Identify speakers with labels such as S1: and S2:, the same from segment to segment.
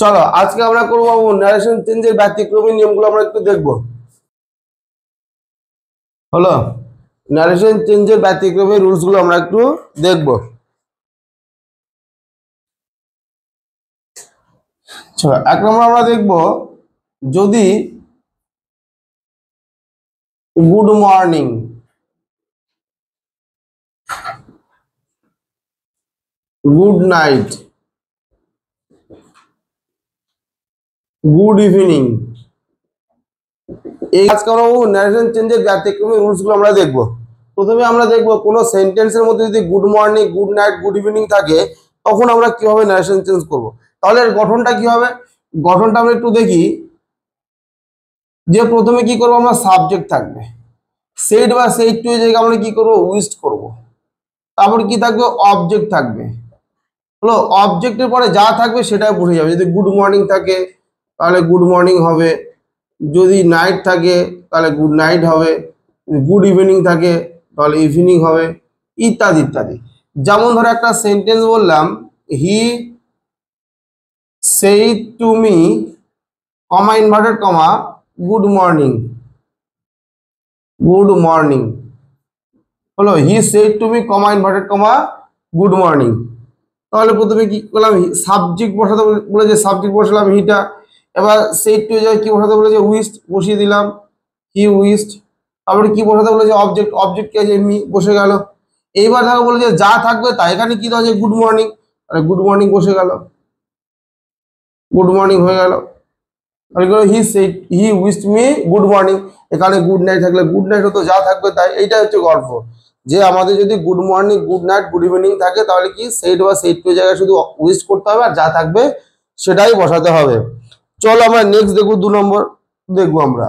S1: চলো আজকে আমরা করবো ন্যারেশন চেঞ্জের ব্যতিক্রমী নিয়মগুলো আমরা একটু দেখবো। হলো ন্যারেশন চেঞ্জের ব্যতিক্রমী রুলস গুলো আমরা একটু দেখবো। চলো 1 নম্বর আমরা দেখবো, যদি good morning, good night, good evening এই কাজ করা ন্যারেশন চেঞ্জের ব্যতিক্রমী রুলস গুলো আমরা দেখবো। প্রথমে আমরা দেখবো কোনো সেন্টেন্সের মধ্যে যদি good morning, good night, good evening থাকে তখন আমরা কিভাবে ন্যারেশন চেঞ্জ করব। তাহলে এর গঠনটা কি হবে, গঠনটা আমরা একটু দেখি। যে প্রথমে কি করবো, আমরা সাবজেক্ট থাকবে, সেড বা সেড টু এর জায়গায় আমরা কি করবো, উইস্ট করব। তারপর কি থাকবে, অবজেক্ট থাকবে। হলো অবজেক্টের পরে যা থাকবে সেটাই বুঝে যাবে। যদি গুড মর্নিং থাকে তাহলে গুড মর্নিং হবে, যদি নাইট থাকে তাহলে গুড নাইট হবে, গুড ইভিনিং থাকে তাহলে ইভিনিং হবে, ইত্যাদি ইত্যাদি। যেমন ধরো একটা সেন্টেন্স বললাম, he said to me comma inverted comma good morning, good morning. হলো he said to me comma inverted comma good morning. তাহলে প্রথমে কি করলাম, সাবজেক্ট বসাতে বলেছে, সাবজেক্ট বসালাম হিটা। এবার সেইড টু জায়গায় কি বসাতে বলেছে, উইস্ট বসিয়ে দিলাম, হি উইস্ট। তারপরে কি বসাতে বলেছে, অবজেক্ট, অবজেক্ট কি আছে, মি বসে গেল। এইবার দেখো বলেছে যা থাকবে তাই, এখানে কি দেওয়া আছে, গুড মর্নিং, তাহলে গুড মর্নিং বসে গেল, গুড মর্নিং হয়ে গেল। তাহলে he said, he wished me good morning. এখানে গুড নাইট থাকলে গুড নাইট হতো, যা থাকবে তাই। এইটা হচ্ছে গল্প, যে আমাদের যদি good morning, good night, good evening থাকে তাহলে কি সেইড বা সেইড টু জায়গায় শুধু উইস্ট করতে হবে, আর যা থাকবে সেটাই বসাতে হবে। চলো আমরা নেক্সট দেখবো, 2 নম্বর দেখবো আমরা।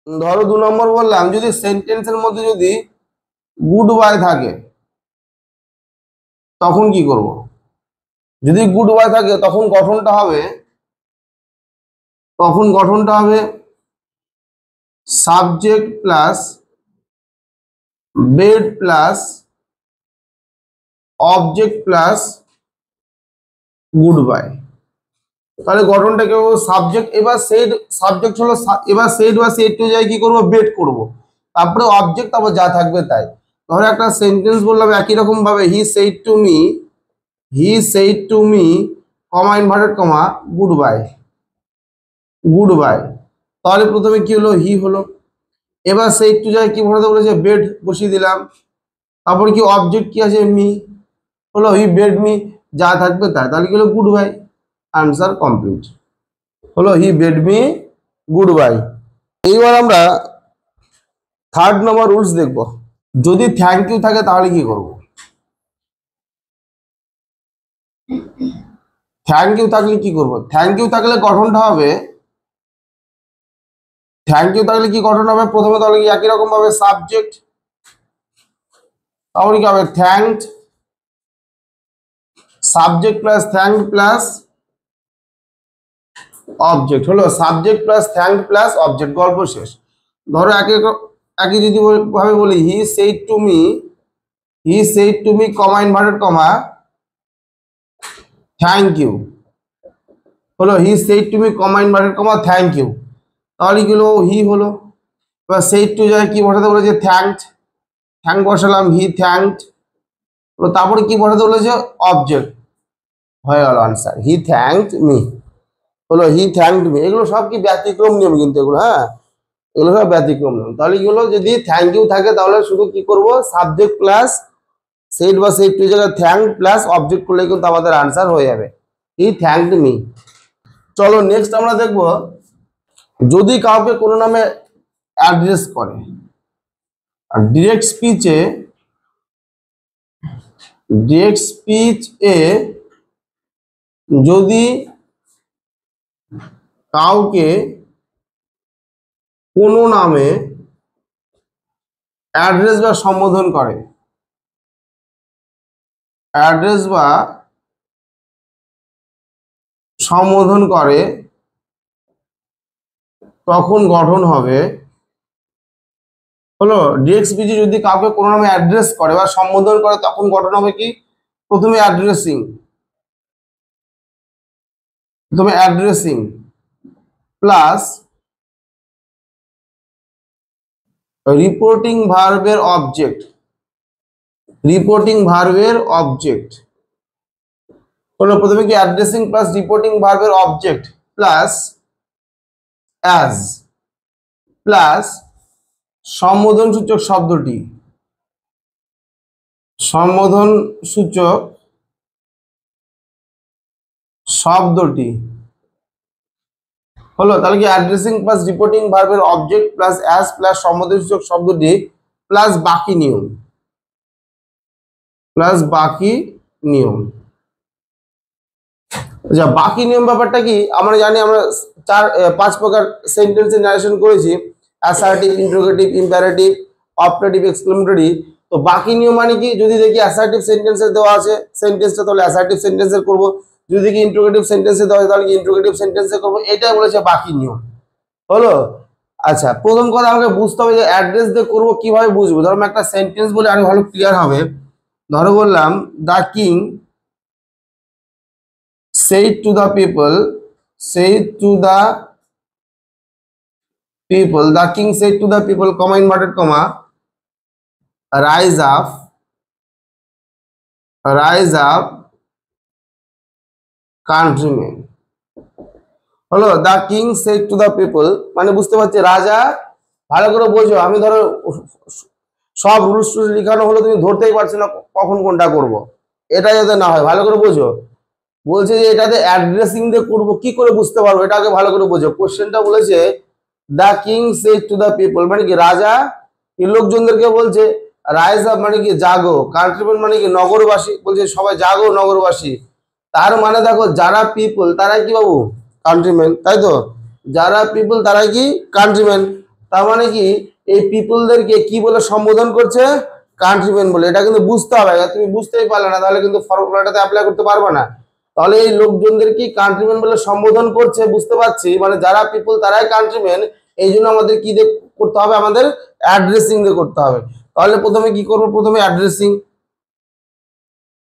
S1: ধরো 2 নম্বর বললাম, যদি সেন্টেন্সের মধ্যে যদি গুড বাই থাকে তখন কি করব। যদি গুড বাই থাকে তখন গঠনটা হবে, subject plus bed plus object plus good bye. তাহলে গঠনটা কেউ সাবজেক্ট, এবার সেড, সাবজেক্ট হলো, এবার সেড বা সেড টু জায়গায় কি করবো, বেড করব। তারপরে অবজেক্ট, তারপর যা থাকবে তাই। ধরো একটা সেন্টেন্স বললাম একই রকম ভাবে, হি said to me, he said to me comma inverted comma good bye, good bye. তাহলে প্রথমে কি হলো, হি হলো। এবার সেইড টু জায়গায় কি বসাতে বলেছে, বেড বসিয়ে দিলাম। তারপর কি অবজেক্ট কি আছে, মি, হলো হি বেড মি, যা থাকবে তাই। তাহলে কি হলো, গুড বাই। Answer complete. হলো হি বেড মি গুড বাই। এইবার আমরা 3rd নম্বর রুলস দেখব। যদি থ্যাংক ইউ থাকে তাহলে কি করব। থ্যাংক ইউ থাকলে কি করব, থ্যাংক ইউ থাকলে গঠনটা হবে, থ্যাংক ইউ থাকলে কি গঠন হবে, প্রথমে তাহলে কি একই রকম ভাবে সাবজেক্ট, তাহলে কি হবে, thanked, subject plus thanked plus object. হলো subject plus thanked plus object, গল্প শেষ। ধরো একই যদি ভাবে বলি, he said to me, he said to me comma inverted comma thank you. হলো he said to me comma inverted comma thank you. তাহলে কি হলো, হি হলো। এবার সেইড টু জায়গায় কি বসাতে বলেছে, থ্যাঙ্কড, থ্যাঙ্ক বসালাম, হি থ্যাঙ্কড। তারপরে কি বসাতে বলেছে, অবজেক্ট, হয়ে গেল আনসার, হি থ্যাঙ্কড মি। হলো হি থ্যাঙ্কড মি। এগুলো সব কি ব্যতিক্রম নিয়ম কিন্তু এগুলো, হ্যাঁ এগুলো সব ব্যতিক্রম নিয়ম। তাহলে কি হলো, যদি থ্যাংক ইউ থাকে তাহলে শুধু কি করব, সাবজেক্ট প্লাস সেইড বা সেইড টু জায়গায় থ্যাঙ্ক প্লাস অবজেক্ট করলে কিন্তু আমাদের আনসার হয়ে যাবে, হি থ্যাঙ্কড মি। চলো নেক্সট আমরা দেখব, যদি কাউকে কোনো নামে অ্যাড্রেস করে, আর ডিরেক্ট স্পিচে, ডিরেক্ট স্পিচ এ যদি কাউকে কোনো নামে অ্যাড্রেস বা সম্বোধন করে, অ্যাড্রেস বা সম্বোধন করে তখন গঠন হবে, হলো ডিরেক্ট স্পিচে যদি কাউকে কোনো নামে অ্যাড্রেস করে বা সম্বোধন করে তখন গঠন হবে কি, প্রথমে অ্যাড্রেসিং, তুমি অ্যাড্রেসিং প্লাস রিপোর্টিং ভার্বের অবজেক্ট, রিপোর্টিং ভার্বের অবজেক্ট হলো প্রথমে কি অ্যাড্রেসিং প্লাস রিপোর্টিং ভার্বের অবজেক্ট প্লাস অ্যাজ প্লাস সম্বোধন সূচক শব্দটি, সম্বোধন সূচক শব্দটি হলো তাহলে কি অ্যাড্রেসিং প্লাস রিপোর্টিং ভার্বের অবজেক্ট প্লাস অ্যাজ প্লাস সম্বোধন সূচক শব্দটি প্লাস বাকি নিয়ম, প্লাস বাকি নিয়ম। আচ্ছা বাকি নিয়ম ব্যাপারটা কি আমরা জানি, আমরা 5 প্রকার সেন্টেন্সে নারেশন করেছি, assertive, interrogative, imperative, operative, exclamatory. তো বাকি নিয়ম মানে কি, যদি দেখি অ্যাসার্টিভ সেন্টেন্সে দেওয়া আছে সেন্টেন্সটা তাহলে অ্যাসার্টিভ সেন্টেন্সে করব, যদি দেখি ইন্টারোগেটিভ সেন্টেন্সে দেওয়া আছে তাহলে ইন্টারোগেটিভ সেন্টেন্সে করব, এটাই বলেছে বাকি নিয়ম হলো। আচ্ছা প্রথম কথা আমাকে বুঝতে হবে যে অ্যাড্রেস দিয়ে করবো কিভাবে বুঝবো। ধরো একটা সেন্টেন্স বলে আরো ভালো ক্লিয়ার হবে। ধরো বললাম the king said to the people, said to the people, the king said to the people, comma inverted comma, rise up, rise up countrymen হলো the king said to the people, মানে বুঝতে পারছি রাজা, ভালো করে বোঝো, আমি ধরো সব রুলস টুলস লিখানো হলো তুমি ধরতেই পারছো না কখন কোনটা করব, এটা যাতে না হয় ভালো করে বোঝো। বলছে যে এটাতে অ্যাড্রেসিং দিয়ে করবো, কি করে বুঝতে পারবো এটা আগে ভালো করে বোঝো। কোশ্চেনটা বলেছে the king said to the people মানে কি রাজা এই লোকজনদেরকে বলছে, রাইজ আপ মানে কি জাগো, কান্ট্রিম্যান মানে কি নগরবাসী, বলছে সবাই জাগো নগরবাসী। তার মানে দেখো যারা পিপল তারাই কি বাবু কান্ট্রিম্যান, তাই তো, যারা পিপল তারাই কি কান্ট্রিম্যান। তার মানে কি এই পিপলদেরকে কি বলে সম্বোধন করছে, কান্ট্রিম্যান বলে। এটা কিন্তু বুঝতে হবে, তুমি বুঝতেই পারলে না তাহলে কিন্তু ফর্মুলাটাতে অ্যাপ্লাই করতে পারবে না। তাহলে এই লোকজনদের কি কান্ট্রিম্যান বলে সম্বোধন করছে, বুঝতে পারছি, মানে যারা পিপল তারাই কান্ট্রিম্যান। এই জন্য আমাদের কি দিয়ে করতে হবে, আমাদের অ্যাড্রেসিং দিয়ে করতে হবে। তাহলে প্রথমে কি করবো, প্রথমে অ্যাড্রেসিং,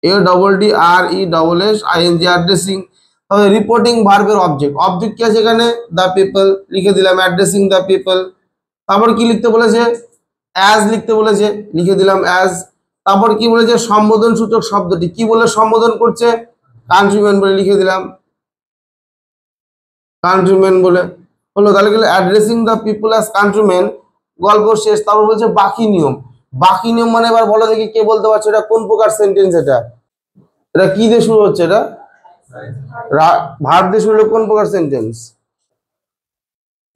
S1: ADDRESSING অ্যাড্রেসিং। তাহলে রিপোর্টিং ভার্বের অবজেক্ট, অবজেক্ট কি আছে এখানে, দ্য পিপল, লিখে দিলাম অ্যাড্রেসিং দ্য পিপল। তারপর কি লিখতে বলেছে, অ্যাজ লিখতে বলেছে, লিখে দিলাম অ্যাজ। তারপর কি বলেছে, সম্বোধন সূচক শব্দটি কি বলে সম্বোধন করছে, কান্ট্রিম্যান বলে, লিখে দিলাম কান্ট্রিম্যান বলে হলো। তাহলে গেলে addressing the people as countryman, গল্প শেষ। তারপর বলছে বাকি নিয়ম, বাকি নিয়ম মানে এবার বলো দেখি কে বলতে পারছো এটা কোন প্রকার সেন্টেন্স, এটা এটা কি দিয়ে শুরু হচ্ছে, এটা ভার্ব দিয়ে শুরু হলো, কোন প্রকার সেন্টেন্স,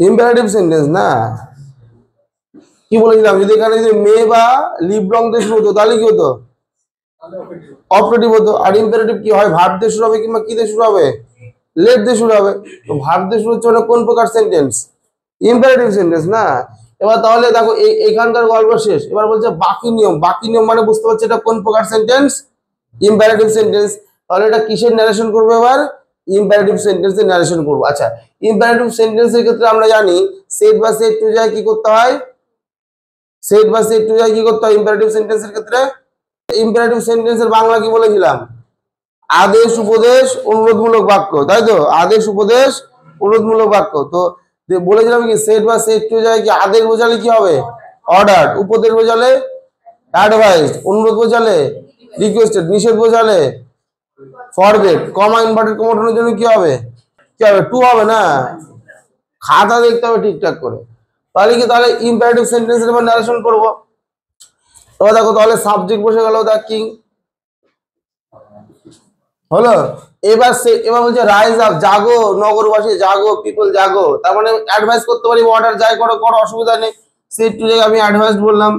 S1: ইম্পারেটিভ সেন্টেন্স না। কি বলেছিলাম, যদি এখানে যদি মে বা লিভ লং দিয়ে শুরু হতো তাহলে কি হতো, অপারেটিভ হতো। আর ইম্পারেটিভ কি হয়, ভার্ব দিয়ে শুরু হবে কিংবা কি দিয়ে শুরু হবে, লেট দিয়ে শুরু হবে। তো ভার্ব দিয়ে শুরু হচ্ছে মানে কোন প্রকার সেন্টেন্স, ইম্পারেটিভ সেন্টেন্স না। এবার তাহলে দেখো এখানকার গল্প শেষ, এবার বলছে বাকি নিয়ম, বাকি নিয়ম মানে বুঝতে পারছি এটা কোন প্রকার সেন্টেন্স, ইম্পারেটিভ সেন্টেন্স। তাহলে এটা কিসের ন্যারেশন করবো, এবার ইম্পারেটিভ সেন্টেন্সের ন্যারেশন করবো। আচ্ছা ইম্পারেটিভ সেন্টেন্সের ক্ষেত্রে আমরা জানি সেট বা সেট টু যায় কি করতে হয়, সেট বা সেট টু যায় কি করতে হয় ইম্পারেটিভ সেন্টেন্সের ক্ষেত্রে। ইম্পারেটিভ সেন্টেন্সের বাংলা কি বলেছিলাম, আদেশ উপদেশ অনুরোধমূলক বাক্য, তাই তো, আদেশ উপদেশ অনুরোধমূলক বাক্য। তো বলেছিলাম কি সেট বা সেট টু যায় কি, আদেশ বোঝালে কি হবে অর্ডার, উপদেশ বোঝালে অ্যাডভাইস, অনুরোধ বোঝালে রিকোয়েস্টেড, নিষেধ বোঝালে ফরবেড, কমা ইনভার্টেড কমা ওঠানোর জন্য কি হবে, কি হবে টু হবে না, খাতা দেখতে হবে ঠিকঠাক করে। তাহলে কি, তাহলে ইম্পারেটিভ সেন্টেন্সের এবার ন্যারেশন করব। এবার দেখো তাহলে সাবজেক্ট বসে গেল দ্য কিং হলো। এবার এবার বলছে রাইজ আপ, জাগো নগরবাসী জাগো, পিপল জাগো। তার মানে অ্যাডভাইস করতে পারি, অর্ডার যাই করো করো অসুবিধা নেই, সেট টু জায়গায় আমি অ্যাডভাইস বললাম,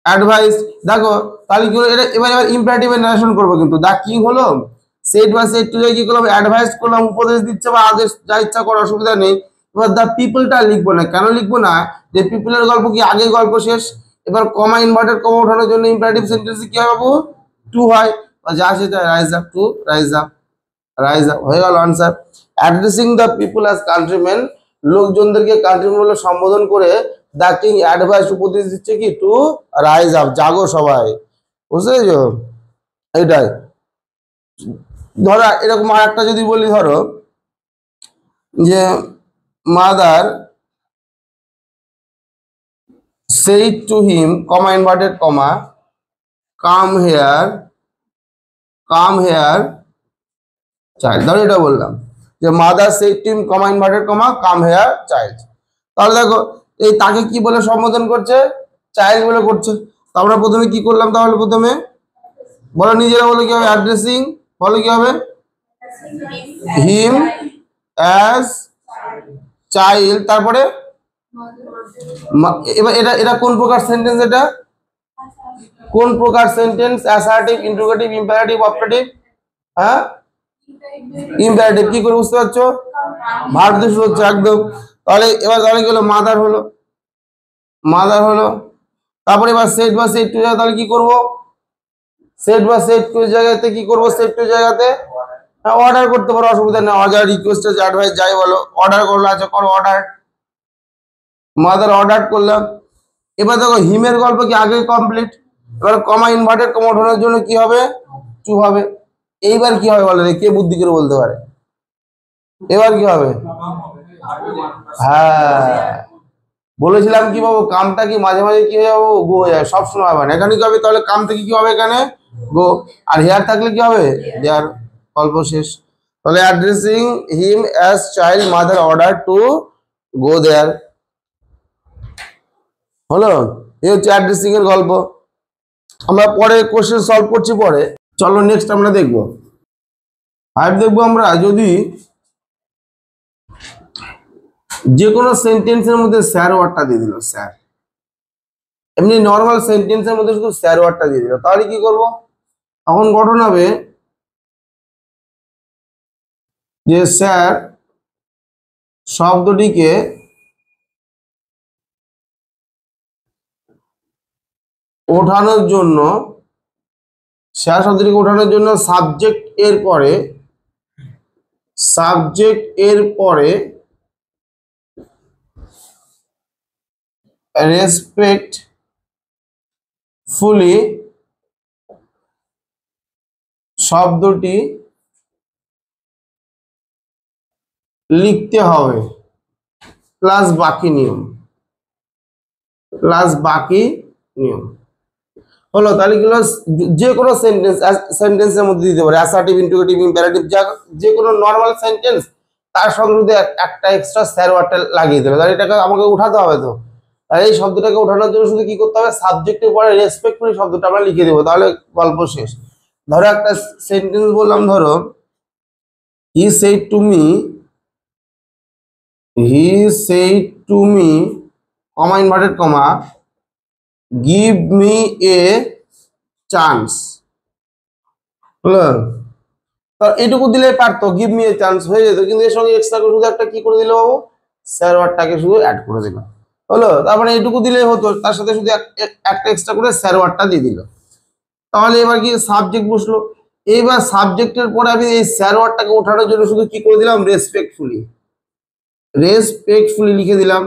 S1: অ্যাডভাইস। দেখো তাহলে কি হলো, এটা এবার এবার ইম্পারেটিভের ন্যারেশন করবো, কিন্তু দা কিং হলো সেট বা সেট টু কি করলাম, অ্যাডভাইস করলাম, উপদেশ দিচ্ছে বা আদেশ যা ইচ্ছা করো অসুবিধা নেই। এবার দা পিপলটা লিখবো না, কেন লিখবো না, যে পিপলের গল্প কি আগে গল্প শেষ। এবার কমা ইনভার্টেড কমা ওঠানোর জন্য ইম্পারেটিভ সেন্টেন্সে কি হয় বাবু, টু হয়, যা সেটা rise up to, rise up, rise up হয়ে গেল answer. Addressing the people as countryman, লোকজনদেরকে কান্ট্রিম্যান বলে সম্বোধন করে দ্য কিং অ্যাডভাইস উপদেশ দিচ্ছে কি টু রাইজ আপ, জাগো সবাই, বুঝতে পেরেছো, এইটাই। ধরো এরকম আর একটা যদি বলি, ধরো যে mother said to him, comma inverted comma, come here child, ধরো এটা বললাম যে mother said to him, comma inverted comma, come here child। তাহলে দেখো এই তাকে কি বলে সম্বোধন করছে, চাইল্ড বলে করছে। তো আমরা প্রথমে কি করলাম, তাহলে প্রথমে বলো নিজেরা বলো কি হবে, অ্যাড্রেসিং, বলো কি হবে, হিম অ্যাজ চাইল্ড, তারপরে এবার এটা এটা কোন প্রকার সেন্টেন্স, এটা কোন প্রকার sentence, assertive, interrogative, imperative, operative, হ্যাঁ ইম্পারেটিভ। কি করে বুঝতে পারছো, ভার্ব দিয়ে শুরু হচ্ছে একদম। তাহলে এবার তাহলে কি হলো, মাদার হলো, তারপরে এবার সেট বা সেট টু জায়গা, তাহলে কি করব, সেট বা সেট টু জায়গাতে কি করব, সেট টু জায়গাতে অর্ডার করতে পারো, অসুবিধা নেই, অর্ডার, রিকোয়েস্ট, অ্যাডভাইস যাই বলো, অর্ডার করলো, আচ্ছা করো অর্ডার, মাদার অর্ডার করলাম। এবার দেখো হিমের গল্প কি আগে কমপ্লিট, এবার কমা ইনভার্টেড কমা ওঠানোর জন্য কি হবে, টু হবে। এইবার কি হবে বলে, কে বুদ্ধি করে বলতে পারে, এবার কি হবে, হ্যাঁ বলেছিলাম কি বাবু, কামটা কি মাঝে মাঝে কি হয়ে যাবো, গো হয়ে যায়, সবসময় হবে না, এখানে কি হবে, তাহলে কাম থেকে কি হবে, এখানে গো, আর হেয়ার থাকলে কি হবে, দেয়ার, গল্প শেষ। তাহলে addressing him as child, mother order to go there, হলো, এই হচ্ছে অ্যাড্রেসিং এর গল্প। আমরা পরে কোশ্চেন সলভ করছি পরে, চলো নেক্সট আমরা দেখবো 5 দেখবো আমরা, যদি যে কোনো সেন্টেন্সের মধ্যে স্যার ওয়ার্ডটা দিয়ে দিল, স্যার, এমনি নর্মাল সেন্টেন্সের মধ্যে শুধু স্যার ওয়ার্ডটা দিয়ে দিল, তাহলে কি করব, তখন গঠন হবে যে স্যার শব্দটিকে ওঠানোর জন্য, স্যার শব্দটিকে ওঠানোর জন্য সাবজেক্ট এর পরে রেসপেক্টফুলি শব্দটি লিখতে হবে, প্লাস বাকি নিয়ম, হলো। তাহলে কি হলো, যে কোনো সেন্টেন্সের মধ্যে দিতে পারে, অ্যাসার্টিভ, ইন্টারোগেটিভ, ইম্পারেটিভ, যে কোনো নর্মাল সেন্টেন্স, তার সঙ্গে যদি একটা এক্সট্রা স্যার ওয়ার্ডটা লাগিয়ে দেবে, তাহলে এটাকে আমাকে উঠাতে হবে। তো তাহলে এই শব্দটাকে ওঠানোর জন্য শুধু কি করতে হবে, সাবজেক্টের পরে রেসপেক্টফুলি শব্দটা আমরা লিখে দেবো, তাহলে গল্প শেষ। ধরো একটা সেন্টেন্স বললাম, ধরো হি said to me, comma inverted comma, give me a chance, হলো, এইটুকু দিলে পারতো, গিভ মি এ চান্স হয়ে যেত, কিন্তু এর সঙ্গে এক্সট্রা করে শুধু একটা কি করে দিল বাবু, স্যার ওয়ার্ডটাকে শুধু অ্যাড করে দিল, হলো। তারপরে এইটুকু দিলেই হতো, তার সাথে শুধু একটা এক্সট্রা করে স্যার ওয়ার্ডটা দিয়ে দিল। তাহলে এবার কি সাবজেক্ট বসলো, এইবার সাবজেক্টের পরে আমি এই স্যার ওয়ার্ডটাকে ওঠানোর জন্য শুধু কি করে দিলাম, রেসপেক্টফুলি লিখে দিলাম।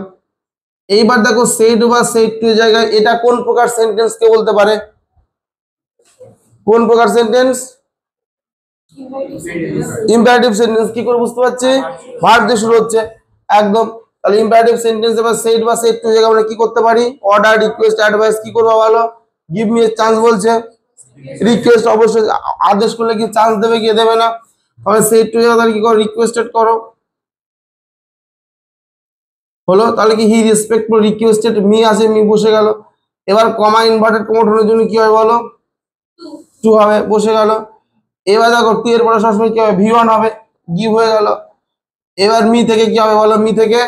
S1: এইবার দেখো সেড বা সেড টু এর জায়গায় এটা কোন প্রকার সেন্টেন্স কে বলতে পারে, কোন প্রকার সেন্টেন্স, ইম্পারেটিভ সেন্টেন্স। কি করে বুঝতে পারছি, ভার্ব দিয়ে শুরু হচ্ছে একদম। তাহলে ইম্পারেটিভ সেন্টেন্স এবার সেড বা সেড টু এর জায়গায় আমরা কি করতে পারি, অর্ডার, রিকোয়েস্ট, অ্যাডভাইস, কি করবো ভালো, গিভ মি এ চান্স বলছে, রিকোয়েস্ট অবশ্যই আদেশ করলে কি চান্স দেবে, কি দেবে না, তাহলে সেড টু এর জায়গায় কি করো, রিকোয়েস্টেড করো, হলো। তাহলে কি হি রেসপেক্টফুল রিকোয়েস্টেড মি আছে, মি বসে গেল। এবার কমা ইনভার্টেড কমা ওঠানোর জন্য কি হয় বলো, টু হবে, বসে গেল। এবার দেখো টু এর পরে সবসময় কি হবে, ভি1 হবে, গিভ হয়ে গেল। এবার মি থেকে কি হবে বলো, মি থেকে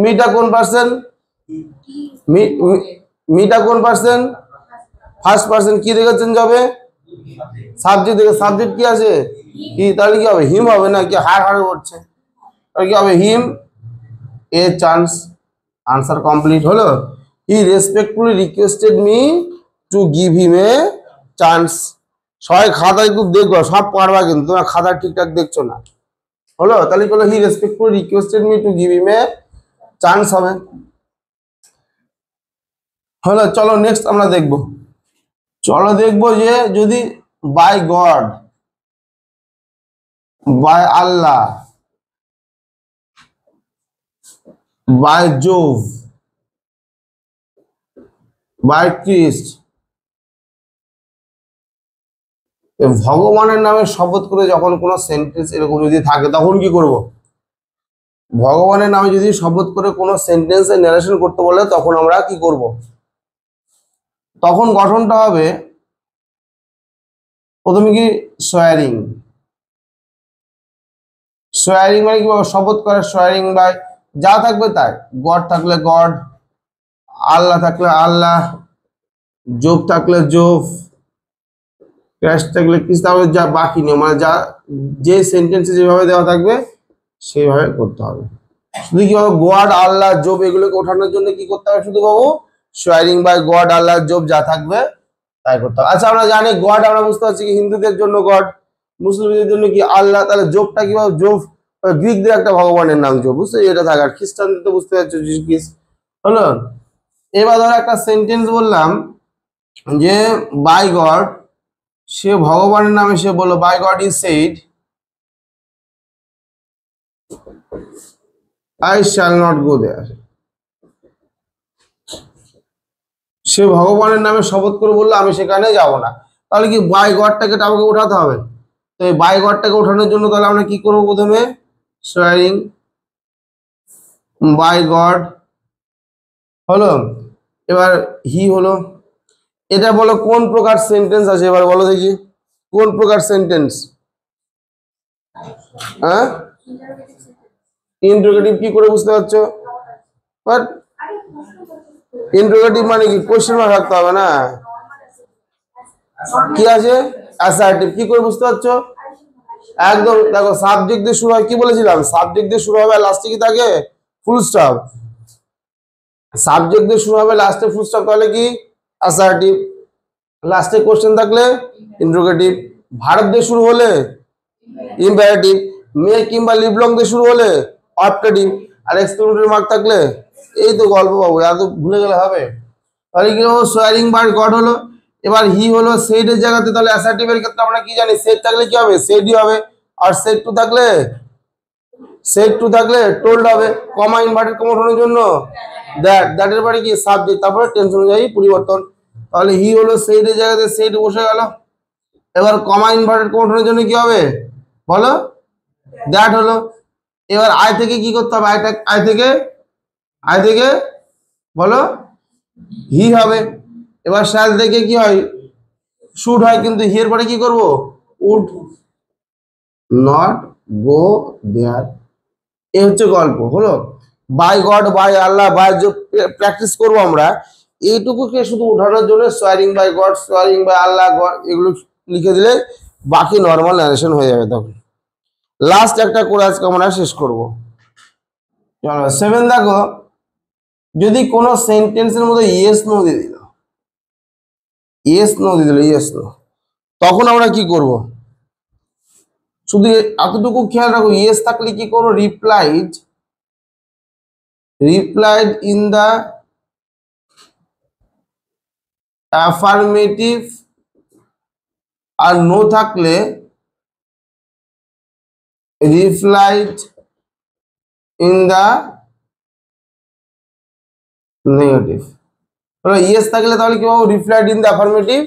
S1: মিটা কোন পার্সন, মিটা কোন পার্সন, ফার্স্ট পার্সন, কি থেকে চেঞ্জ হবে, সাবজেক্ট থেকে, সাবজেক্ট কি আছে, কি, তাহলে কি হবে, হিম হবে না, কি হাড় করছে, তাহলে কি হবে, him a chance, answer complete হলো। He respectfully requested me to give him a chance. সবাই খাতা একটু দেখো, সব পারবা, কিন্তু তোমার খাতা ঠিকঠাক দেখছো না, হলো। তাহলে কি হলো, he respectfully requested me to give him a chance হবে, হলো। চলো নেক্সট আমরা দেখবো, চলো দেখবো যে যদি by God, by Allah, by Jove, by Christ, ভগবানের নামে শপথ করে যখন কোনো সেন্টেন্স এরকম যদি থাকে তখন কি করব? ভগবানের নামে যদি শপথ করে কোনো সেন্টেন্সের ন্যারেশন করতে বলে তখন আমরা কি করব? তখন গঠনটা হবে প্রথমে কি সোয়ারিং। সোয়ারিং মানে কি শপথ করে, সোয়ারিং বাই যা থাকবে তাই, গড থাকলে গড, আল্লাহ থাকলে আল্লাহ, জোব থাকলে জোব, ক্রাইস্ট থাকলে ক্রিস্ট, তাহলে যা বাকি নিয়ম মানে যা যে সেন্টেন্সে যেভাবে দেওয়া থাকবে সেইভাবে করতে হবে। শুধু কি হবে গড আল্লাহ জোব এগুলোকে ওঠানোর জন্য কি করতে হবে? শুধু বাবু soaring by god Allah job যা থাকবে তাই করতে হবে। আচ্ছা আমরা জানি গড, আমরা বুঝতে পারছি কি হিন্দুদের জন্য গড, মুসলিমদের জন্য কি আল্লাহ, তাহলে জোবটা কি হবে? জোব গ্রিকদের একটা ভগবানের নাম জোব, বুঝতে এটা থাকে। আর খ্রিস্টানদের তো বুঝতে পারছো যিশু খ্রিস্ট, হলো। এবার ধরো একটা সেন্টেন্স বললাম যে বাই গড, সে ভগবানের নামে সে বললো by God is said I shall not go there. সে ভগবানের নামে শপথ করে বললো আমি সেখানে যাব না। তাহলে কি বাই গডটাকে আমাকে উঠাতে হবে। তো এই বাই গডটাকে ওঠানোর জন্য তাহলে আমরা কি করবো? প্রথমে সোয়ারিং বাই গড হলো, এবার হি হলো। এটা বলো কোন প্রকার সেন্টেন্স আছে, এবার বলো দেখি কোন প্রকার সেন্টেন্স? হ্যাঁ, ইন্টারোগেটিভ। কি করে বুঝতে পারছো? বাট ইন্টারোগেটিভ মানে কি কোশ্চেন মার্ক রাখতে হবে না? কি আছে? অ্যাসার্টিভ। কি করে বুঝতে পারছো? একদম দেখো সাবজেক্ট দিয়ে শুরু হয়, কি বলেছিলাম? সাবজেক্ট দিয়ে শুরু হবে, লাস্টে কি থাকে? Full stop. সাবজেক্ট দিয়ে শুরু হবে, লাস্টে ফুল স্টপ, তাহলে কি অ্যাসার্টিভ। লাস্টে কোশ্চেন থাকলে ইন্টারোগেটিভ। ভার্ব দিয়ে শুরু হলে ইম্পারেটিভ। মেক কিংবা লিভ লং দিয়ে শুরু হলে অপটেটিভ। আর এক্সক্লেমেটরি মার্ক থাকলে এই তো গল্প পাবো, এত ভুলে গেলে হবে? তাহলে কি হলো? সোয়ারিং বাই গড হলো। এবার হি হলো সেডের জায়গাতে, তাহলে অ্যাসার্টিভের ক্ষেত্রে আমরা কি জানি? সেড থাকলে কি হবে? সেডই হবে। আর সেড টু থাকলে টোল্ড হবে। কমা ইনভার্টেড কমা ওঠানোর জন্য দ্যাট এর পরে কি সাবজেক্ট, তারপরে টেন্স অনুযায়ী পরিবর্তন। তাহলে হি হলো সেডের জায়গাতে সেড বসে গেল। এবার কমা ইনভার্টেড কমা ওঠানোর জন্য কি হবে বলো? দ্যাট হলো। এবার আই থেকে কি করতে হবে? আই থেকে বলো হি হবে। এবার শ্যাল থেকে কি হয়? শুড হয়, কিন্তু হি এর পরে কি করব? Would not go there. এই হচ্ছে গল্প, হলো। By God by Allah by যে প্র্যাকটিস করবো আমরা, এইটুকুকে শুধু উঠানোর জন্য swearing by God, swearing by Allah, God এগুলো লিখে দিলে বাকি নর্মাল ন্যারেশন হয়ে যাবে। তখন লাস্ট একটা করে আজকে আমরা শেষ করবো। চলো 7 দেখো, যদি কোনো সেন্টেন্সের মধ্যে ইয়েস নো দিয়ে দিল, ইয়েস নো দিয়ে দিল, ইয়েস নো, তখন আমরা কি করব? শুধু এতটুকু খেয়াল রাখো, ইয়েস থাকলে কি করো? Replied in the affirmative. আর নো থাকলে replied in the negative. Yes থাকলে তাহলে কি পাবো? Replied in the affirmative.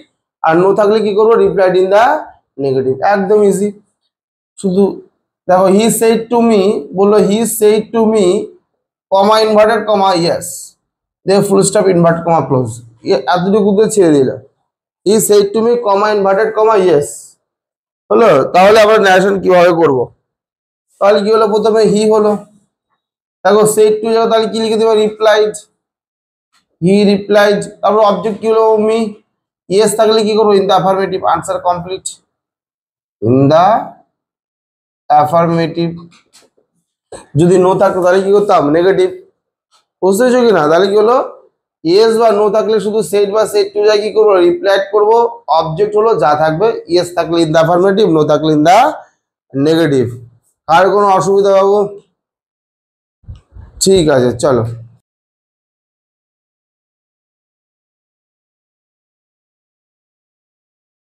S1: আর নো থাকলে কি করবো? Replied in the negative. একদম ইজি। শুধু দেখো হি সেড টু মি, বললো he said to me comma inverted comma yes, the full stop inverted comma close, এতটুকুতে ছেড়ে দিল। He said to me comma inverted comma yes হলো। তাহলে আমরা ন্যারেশন কিভাবে করব? তাহলে কি হলো? প্রথমে হি হলো, দেখো সেড টু যাবে, তাহলে কি লিখে দেবো? Replied, he replied. তারপর অবজেক্ট কি হলো? মি। ইয়েস থাকলে কি করবো? In the affirmative, answer complete. In the affirmative. যদি নো থাকতো তাহলে কি করতাম? নেগেটিভ। বুঝতেছো কি না? তাহলে কি হলো? ইয়েস বা নো থাকলে শুধু সেড বা সেড টু যায় কি করবো? রিপ্লাইড করবো। অবজেক্ট হলো যা থাকবে, ইয়েস থাকলে ইন দা অ্যাফার্মেটিভ, নো থাকলে ইন দা নেগেটিভ। আর কোনো অসুবিধা বাবু? ঠিক আছে, চলো।